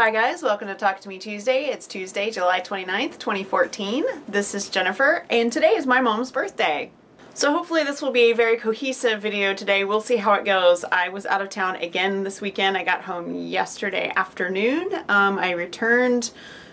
Hi guys, welcome to Talk to Me Tuesday. It's Tuesday, July 29th, 2014. This is Jennifer, and today is my mom's birthday. So hopefully this will be a very cohesive video today. We'll see how it goes. I was out of town again this weekend. I got home yesterday afternoon. I returned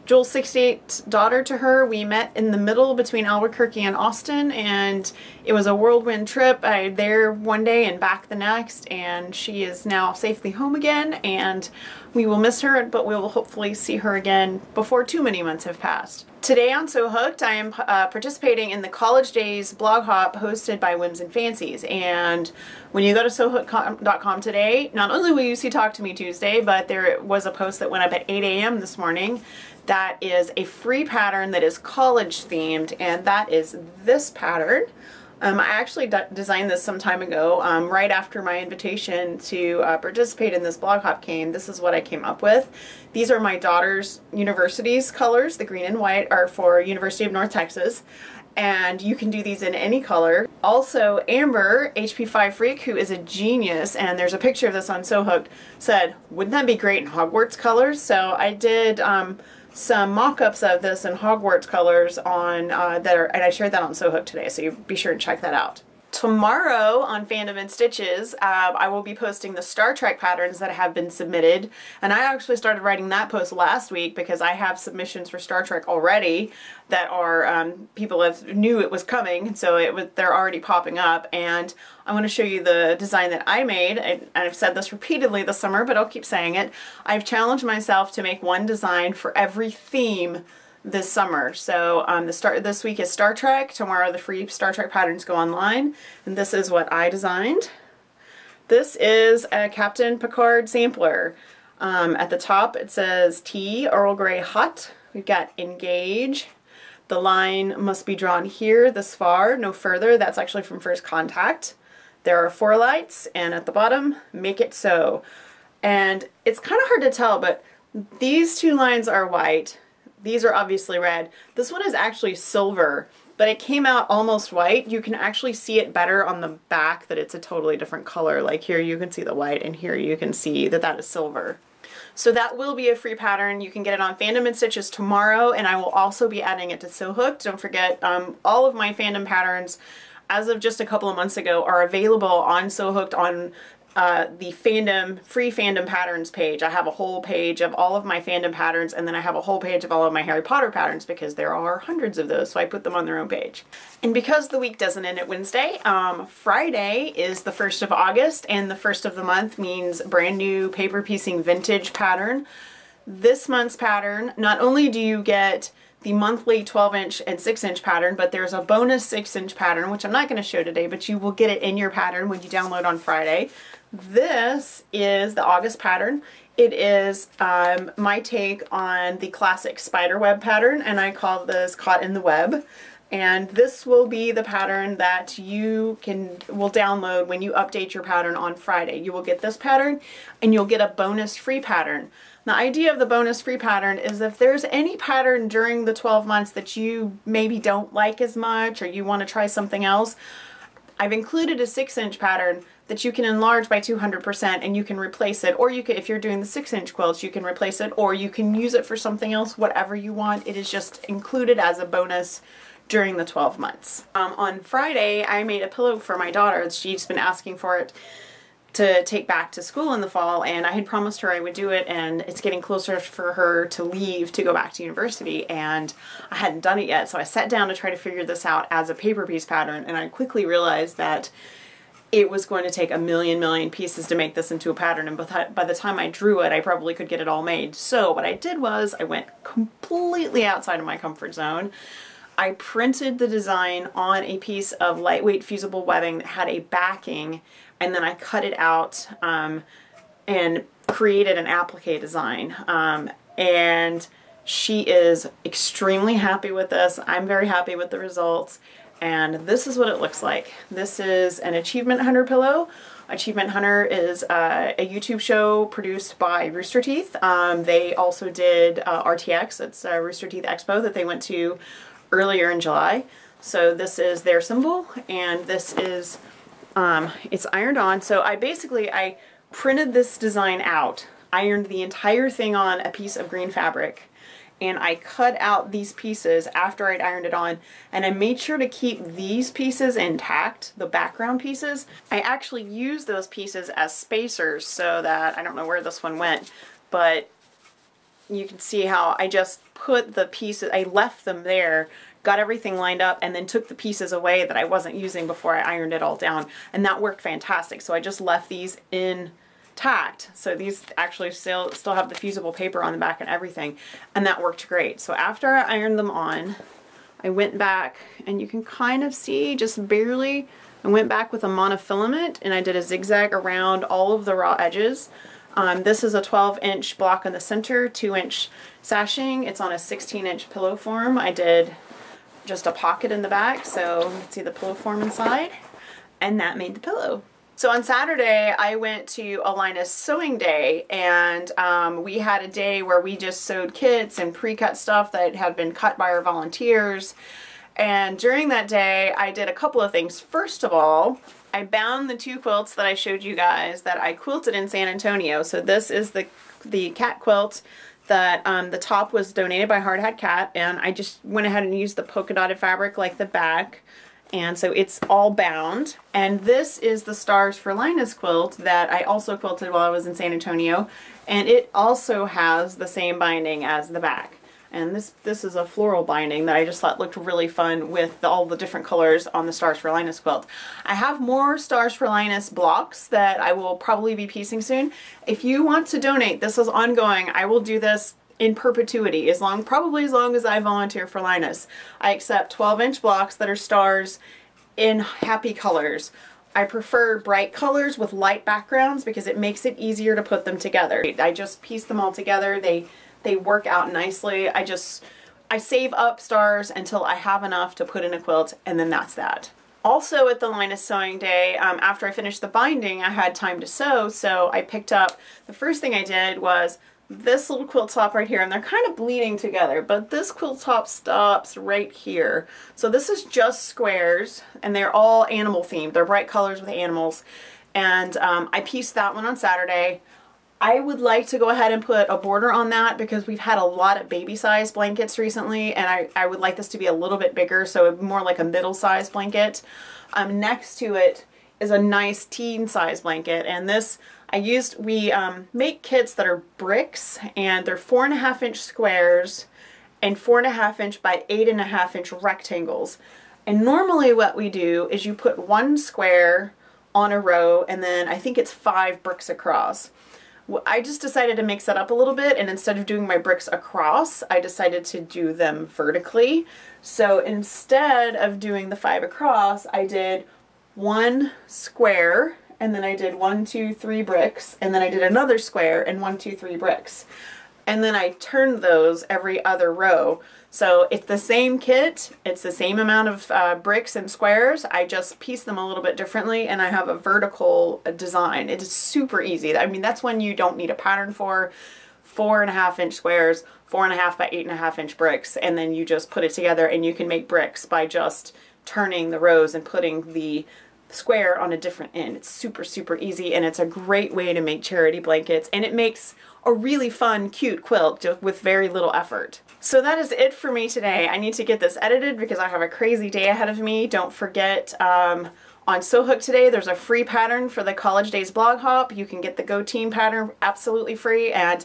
Joel's 68th daughter to her. We met in the middle between Albuquerque and Austin, and it was a whirlwind trip. There one day and back the next, and she is now safely home again, and we will miss her, but we will hopefully see her again before too many months have passed. Today on So Hooked, I am participating in the College Days blog hop hosted by Whims and Fancies. And when you go to SoHooked.com today, not only will you see Talk to Me Tuesday, but there was a post that went up at 8 a.m. this morning that is a free pattern that is college themed, and that is this pattern. I actually designed this some time ago, right after my invitation to participate in this blog hop came. This is what I came up with. These are my daughter's university's colors. The green and white are for University of North Texas, and you can do these in any color. Also, Amber, HP5 Freak, who is a genius, and there's a picture of this on So Hooked, said, wouldn't that be great in Hogwarts colors? So I did some mock-ups of this in Hogwarts colors on and I shared that on So Hooked today, so you be sure to check that out. Tomorrow on Fandom and Stitches, I will be posting the Star Trek patterns that have been submitted, and I actually started writing that post last week because I have submissions for Star Trek already that are people knew it was coming, so they're already popping up, and I want to show you the design that I made. I've said this repeatedly this summer, but I'll keep saying it. I've challenged myself to make one design for every theme this summer. So this week is Star Trek. Tomorrow the free Star Trek patterns go online, and this is what I designed. This is a Captain Picard sampler. At the top it says tea, Earl Grey hot. We've got engage. The line must be drawn here this far, no further. That's actually from First Contact. There are 4 lights, and at the bottom, make it so. And it's kind of hard to tell, but these 2 lines are white. These are obviously red. This one is actually silver, but it came out almost white. You can actually see it better on the back that it's a totally different color. Like here you can see the white, and here you can see that that is silver. So that will be a free pattern. You can get it on Fandom and Stitches tomorrow, and I will also be adding it to So Hooked. Don't forget, all of my fandom patterns, as of just a couple of months ago, are available on So Hooked on the free fandom patterns page. I have a whole page of all of my fandom patterns, and then I have a whole page of all of my Harry Potter patterns because there are hundreds of those, so I put them on their own page. And because the week doesn't end at Wednesday, Friday is the 1st of August, and the 1st of the month means brand new paper piecing vintage pattern. This month's pattern, not only do you get the monthly 12-inch and 6-inch pattern, but there's a bonus 6-inch pattern, which I'm not going to show today, but you will get it in your pattern when you download on Friday. This is the August pattern. It is my take on the classic spiderweb pattern, and I call this Caught in the Web. And this will be the pattern that you will download when you update your pattern on Friday. You will get this pattern, and you'll get a bonus free pattern. The idea of the bonus free pattern is if there's any pattern during the 12 months that you maybe don't like as much, or you want to try something else, I've included a 6-inch pattern that you can enlarge by 200%, and you can replace it, or you can, if you're doing the 6-inch quilts, you can replace it, or you can use it for something else, whatever you want. It is just included as a bonus during the 12 months. On Friday, I made a pillow for my daughter. She's been asking for it to take back to school in the fall, and I had promised her I would do it, and it's getting closer for her to leave to go back to university, and I hadn't done it yet, so I sat down to try to figure this out as a paper piece pattern, and I quickly realized that it was going to take a million pieces to make this into a pattern, and by the time I drew it, I probably could get it all made. So what I did was I went completely outside of my comfort zone. I printed the design on a piece of lightweight fusible webbing that had a backing, and then I cut it out and created an applique design. And she is extremely happy with this. I'm very happy with the results. And this is what it looks like. This is an Achievement Hunter pillow. Achievement Hunter is a YouTube show produced by Rooster Teeth. They also did RTX, it's Rooster Teeth Expo that they went to earlier in July. So this is their symbol, and this is, it's ironed on. So I printed this design out. ironed the entire thing on a piece of green fabric. And I cut out these pieces after I'd ironed it on, and I made sure to keep these pieces intact, the background pieces. I actually used those pieces as spacers so that, I don't know where this one went, but you can see how I just put the pieces, I left them there, got everything lined up, and then took the pieces away that I wasn't using before I ironed it all down, and that worked fantastic. So I just left these intact. So these actually still have the fusible paper on the back and everything, and that worked great. So after I ironed them on, I went back, and you can kind of see just barely, I went back with a monofilament and I did a zigzag around all of the raw edges. This is a 12-inch block in the center, 2-inch sashing. It's on a 16-inch pillow form. I did just a pocket in the back so you can see the pillow form inside, and that made the pillow. So on Saturday I went to a Linus sewing day, and we had a day where we just sewed kits and pre-cut stuff that had been cut by our volunteers. And during that day I did a couple of things. First of all, I bound the 2 quilts that I showed you guys that I quilted in San Antonio. So this is the cat quilt that the top was donated by Hard Hat Cat, and I just went ahead and used the polka dotted fabric like the back, and so it's all bound. And this is the Stars for Linus quilt that I also quilted while I was in San Antonio, and it also has the same binding as the back. And this is a floral binding that I just thought looked really fun with all the different colors on the Stars for Linus quilt. I have more Stars for Linus blocks that I will probably be piecing soon. If you want to donate, this is ongoing. I will do this in perpetuity, probably as long as I volunteer for Linus. I accept 12-inch blocks that are stars in happy colors. I prefer bright colors with light backgrounds because it makes it easier to put them together. I just piece them all together. They work out nicely. I save up stars until I have enough to put in a quilt, and then that's that. Also at the Linus sewing day, after I finished the binding, I had time to sew, so I picked up, the first thing I did was this little quilt top right here, and they're kind of bleeding together, but this quilt top stops right here. So this is just squares, and they're all animal themed. They're bright colors with animals, and I pieced that one on Saturday. I would like to go ahead and put a border on that because we've had a lot of baby size blankets recently, and I would like this to be a little bit bigger, so more like a middle size blanket. Next to it is a nice teen size blanket, and this we make kits that are bricks, and they're 4.5-inch squares and 4.5-inch by 8.5-inch rectangles. And normally what we do is you put 1 square on a row, and then I think it's 5 bricks across. I just decided to mix that up a little bit, and instead of doing my bricks across, I decided to do them vertically. So instead of doing the 5 across, I did 1 square, and then I did 1, 2, 3 bricks, and then I did another square and 1, 2, 3 bricks. And then I turned those every other row. So it's the same kit, it's the same amount of bricks and squares, I just piece them a little bit differently, and I have a vertical design. It is super easy. I mean, that's when you don't need a pattern for 4.5-inch squares, 4.5 by 8.5-inch bricks, and then you just put it together, and you can make bricks by just turning the rows and putting the square on a different end. It's super, super easy, and it's a great way to make charity blankets, and it makes a really fun, cute quilt just with very little effort. So that is it for me today. I need to get this edited because I have a crazy day ahead of me. Don't forget, on Sew Hook today, there's a free pattern for the College Days blog hop. You can get the Go Team pattern absolutely free, and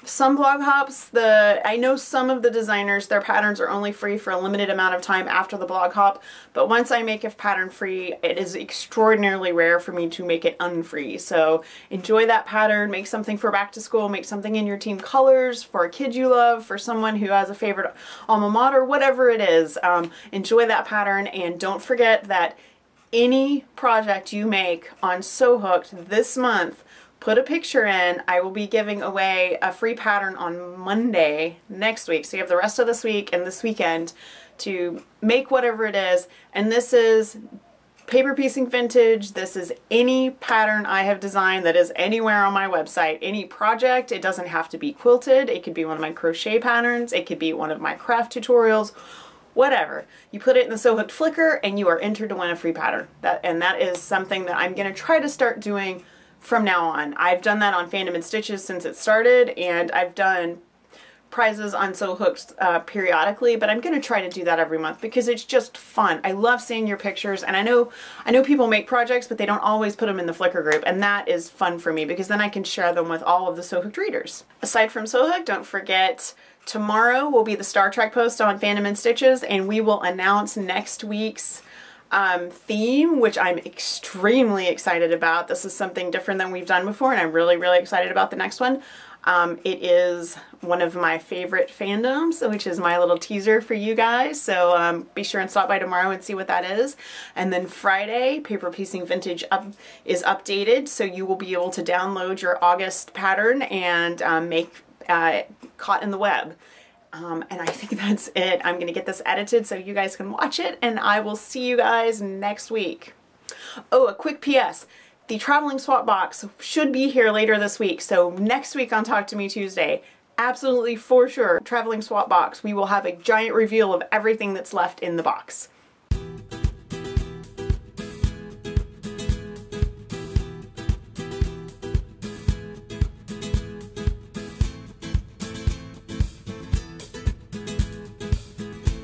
some blog hops, I know some of the designers, their patterns are only free for a limited amount of time after the blog hop, but once I make a pattern free, it is extraordinarily rare for me to make it unfree. So enjoy that pattern, make something for back to school, make something in your team colors, for a kid you love, for someone who has a favorite alma mater, whatever it is. Enjoy that pattern, and don't forget that any project you make on Sew Hooked this month, put a picture in. I will be giving away a free pattern on Monday next week. So you have the rest of this week and this weekend to make whatever it is. And this is paper piecing vintage. This is any pattern I have designed that is anywhere on my website. Any project. It doesn't have to be quilted. It could be one of my crochet patterns. It could be one of my craft tutorials. Whatever. You put it in the Sew Hooked Flickr and you are entered to win a free pattern. That is something that I'm going to try to start doing from now on. I've done that on Fandom and Stitches since it started, and I've done prizes on Sew Hooked periodically, but I'm going to try to do that every month because it's just fun. I love seeing your pictures, and I know people make projects, but they don't always put them in the Flickr group, and that is fun for me because then I can share them with all of the Sew Hooked readers. Aside from Sew Hooked, don't forget tomorrow will be the Star Trek post on Fandom and Stitches, and we will announce next week's theme, which I'm extremely excited about. This is something different than we've done before, and I'm really, really excited about the next one. It is one of my favorite fandoms, which is my little teaser for you guys. So be sure and stop by tomorrow and see what that is. And then Friday, Paper Piecing Vintage is updated, so you will be able to download your August pattern and make Caught in the Web. And I think that's it. I'm going to get this edited so you guys can watch it, and I will see you guys next week. Oh, a quick PS. The traveling swap box should be here later this week, so next week on Talk to Me Tuesday, absolutely for sure, traveling swap box, we will have a giant reveal of everything that's left in the box.